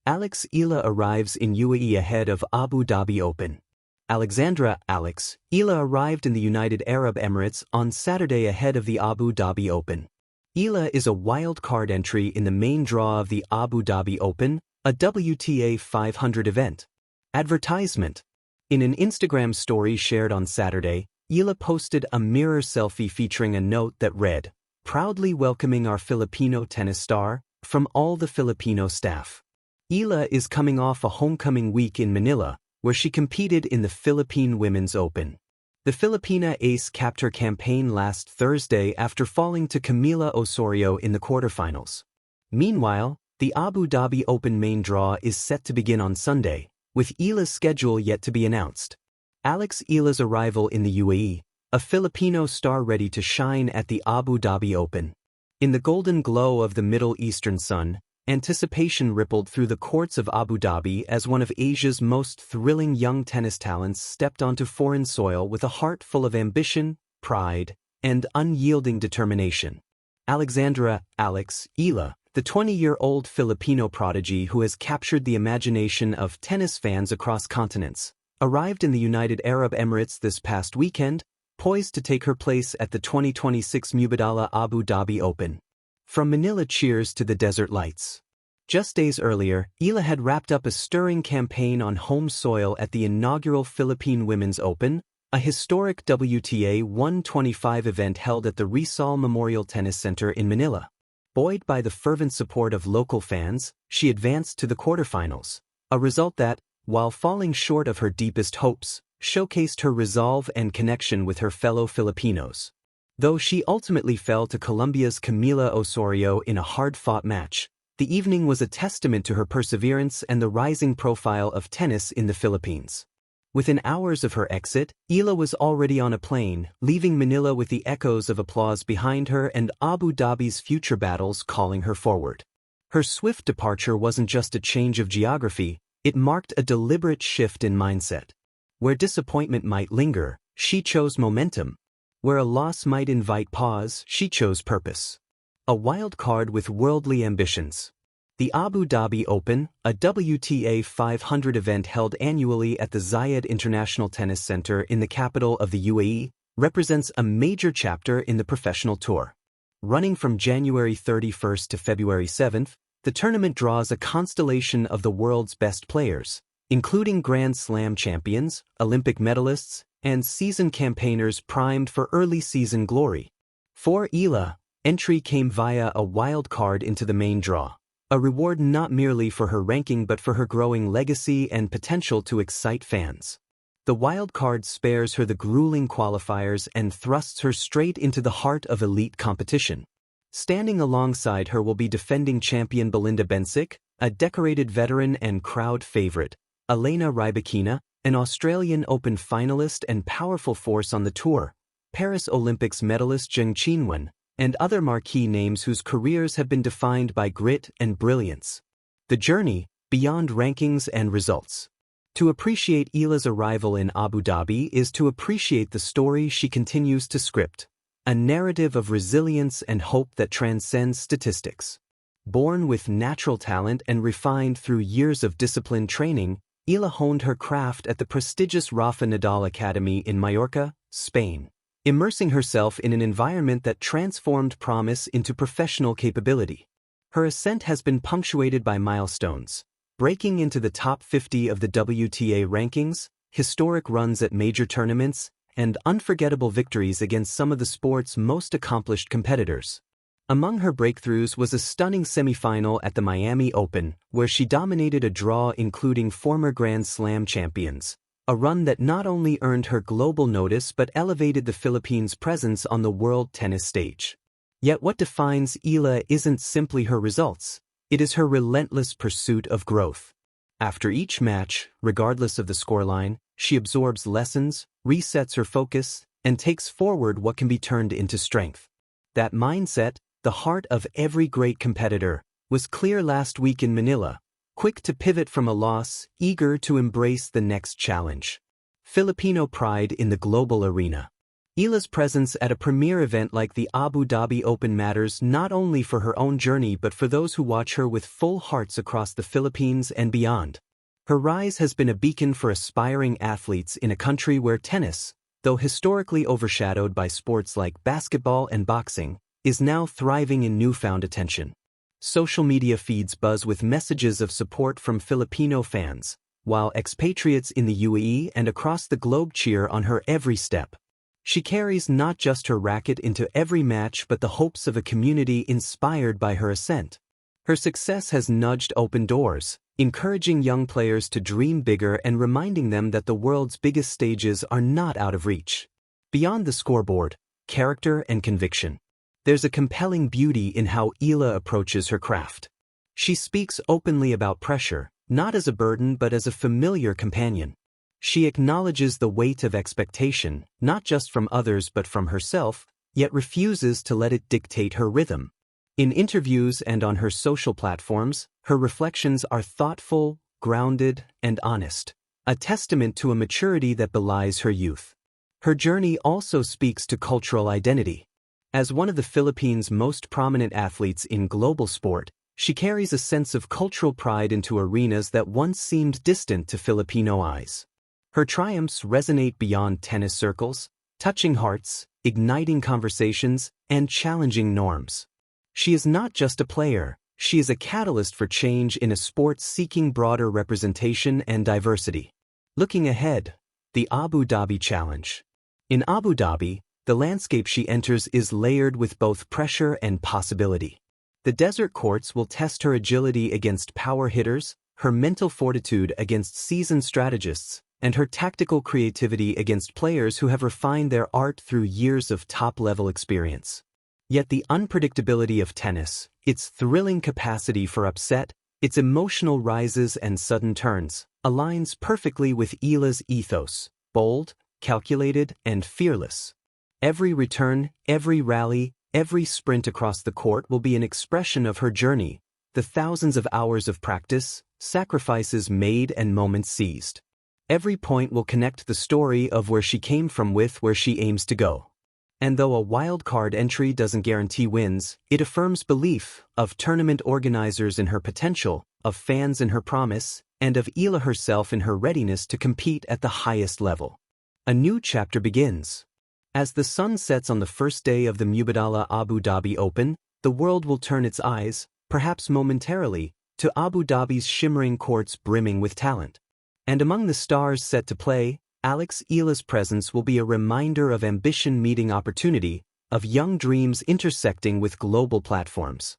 Alex Eala arrives in UAE ahead of Abu Dhabi Open. Alex Eala arrived in the United Arab Emirates on Saturday ahead of the Abu Dhabi Open. Eala is a wild card entry in the main draw of the Abu Dhabi Open, a WTA 500 event. Advertisement. In an Instagram story shared on Saturday, Eala posted a mirror selfie featuring a note that read, "Proudly welcoming our Filipino tennis star, from all the Filipino staff." Eala is coming off a homecoming week in Manila, where she competed in the Philippine Women's Open. The Filipina ace capped her campaign last Thursday after falling to Camila Osorio in the quarterfinals. Meanwhile, the Abu Dhabi Open main draw is set to begin on Sunday, with Eala's schedule yet to be announced. Alex Eala's arrival in the UAE, a Filipino star ready to shine at the Abu Dhabi Open. In the golden glow of the Middle Eastern sun, anticipation rippled through the courts of Abu Dhabi as one of Asia's most thrilling young tennis talents stepped onto foreign soil with a heart full of ambition, pride, and unyielding determination. Alex Eala, the 20-year-old Filipino prodigy who has captured the imagination of tennis fans across continents, arrived in the United Arab Emirates this past weekend, poised to take her place at the 2026 Mubadala Abu Dhabi Open. From Manila cheers to the desert lights. Just days earlier, Eala had wrapped up a stirring campaign on home soil at the inaugural Philippine Women's Open, a historic WTA 125 event held at the Rizal Memorial Tennis Center in Manila. Buoyed by the fervent support of local fans, she advanced to the quarterfinals, a result that, while falling short of her deepest hopes, showcased her resolve and connection with her fellow Filipinos. Though she ultimately fell to Colombia's Camila Osorio in a hard-fought match, the evening was a testament to her perseverance and the rising profile of tennis in the Philippines. Within hours of her exit, Eala was already on a plane, leaving Manila with the echoes of applause behind her and Abu Dhabi's future battles calling her forward. Her swift departure wasn't just a change of geography, it marked a deliberate shift in mindset. Where disappointment might linger, she chose momentum. Where a loss might invite pause, she chose purpose. A wild card with worldly ambitions. The Abu Dhabi Open, a WTA 500 event held annually at the Zayed International Tennis Center in the capital of the UAE, represents a major chapter in the professional tour. Running from January 31st to February 7th, the tournament draws a constellation of the world's best players, including Grand Slam champions, Olympic medalists, and seasoned campaigners primed for early season glory. For Eala, entry came via a wild card into the main draw, a reward not merely for her ranking but for her growing legacy and potential to excite fans. The wild card spares her the grueling qualifiers and thrusts her straight into the heart of elite competition. Standing alongside her will be defending champion Belinda Bencic, a decorated veteran and crowd favorite, Elena Rybakina, an Australian Open finalist and powerful force on the tour, Paris Olympics medalist Zheng Qinwen, and other marquee names whose careers have been defined by grit and brilliance. The journey, beyond rankings and results. To appreciate Eala's arrival in Abu Dhabi is to appreciate the story she continues to script, a narrative of resilience and hope that transcends statistics. Born with natural talent and refined through years of disciplined training, Eala honed her craft at the prestigious Rafa Nadal Academy in Mallorca, Spain, immersing herself in an environment that transformed promise into professional capability. Her ascent has been punctuated by milestones, breaking into the top 50 of the WTA rankings, historic runs at major tournaments, and unforgettable victories against some of the sport's most accomplished competitors. Among her breakthroughs was a stunning semifinal at the Miami Open, where she dominated a draw including former Grand Slam champions, a run that not only earned her global notice but elevated the Philippines' presence on the world tennis stage. Yet what defines Eala isn't simply her results, it is her relentless pursuit of growth. After each match, regardless of the scoreline, she absorbs lessons, resets her focus, and takes forward what can be turned into strength. That mindset, the heart of every great competitor, was clear last week in Manila, quick to pivot from a loss, eager to embrace the next challenge. Filipino pride in the global arena. Eala's presence at a premier event like the Abu Dhabi Open matters not only for her own journey but for those who watch her with full hearts across the Philippines and beyond. Her rise has been a beacon for aspiring athletes in a country where tennis, though historically overshadowed by sports like basketball and boxing, is now thriving in newfound attention. Social media feeds buzz with messages of support from Filipino fans, while expatriates in the UAE and across the globe cheer on her every step. She carries not just her racket into every match but the hopes of a community inspired by her ascent. Her success has nudged open doors, encouraging young players to dream bigger and reminding them that the world's biggest stages are not out of reach. Beyond the scoreboard, character and conviction. There's a compelling beauty in how Eala approaches her craft. She speaks openly about pressure, not as a burden but as a familiar companion. She acknowledges the weight of expectation, not just from others but from herself, yet refuses to let it dictate her rhythm. In interviews and on her social platforms, her reflections are thoughtful, grounded, and honest, a testament to a maturity that belies her youth. Her journey also speaks to cultural identity. As one of the Philippines' most prominent athletes in global sport, she carries a sense of cultural pride into arenas that once seemed distant to Filipino eyes. Her triumphs resonate beyond tennis circles, touching hearts, igniting conversations, and challenging norms. She is not just a player, she is a catalyst for change in a sport seeking broader representation and diversity. Looking ahead, the Abu Dhabi Challenge. In Abu Dhabi, the landscape she enters is layered with both pressure and possibility. The desert courts will test her agility against power hitters, her mental fortitude against seasoned strategists, and her tactical creativity against players who have refined their art through years of top-level experience. Yet the unpredictability of tennis, its thrilling capacity for upset, its emotional rises and sudden turns, aligns perfectly with Eala's ethos, bold, calculated, and fearless. Every return, every rally, every sprint across the court will be an expression of her journey, the thousands of hours of practice, sacrifices made and moments seized. Every point will connect the story of where she came from with where she aims to go. And though a wild-card entry doesn't guarantee wins, it affirms belief of tournament organizers in her potential, of fans in her promise, and of Eala herself in her readiness to compete at the highest level. A new chapter begins. As the sun sets on the first day of the Mubadala Abu Dhabi Open, the world will turn its eyes, perhaps momentarily, to Abu Dhabi's shimmering courts brimming with talent. And among the stars set to play, Alex Eala's presence will be a reminder of ambition meeting opportunity, of young dreams intersecting with global platforms.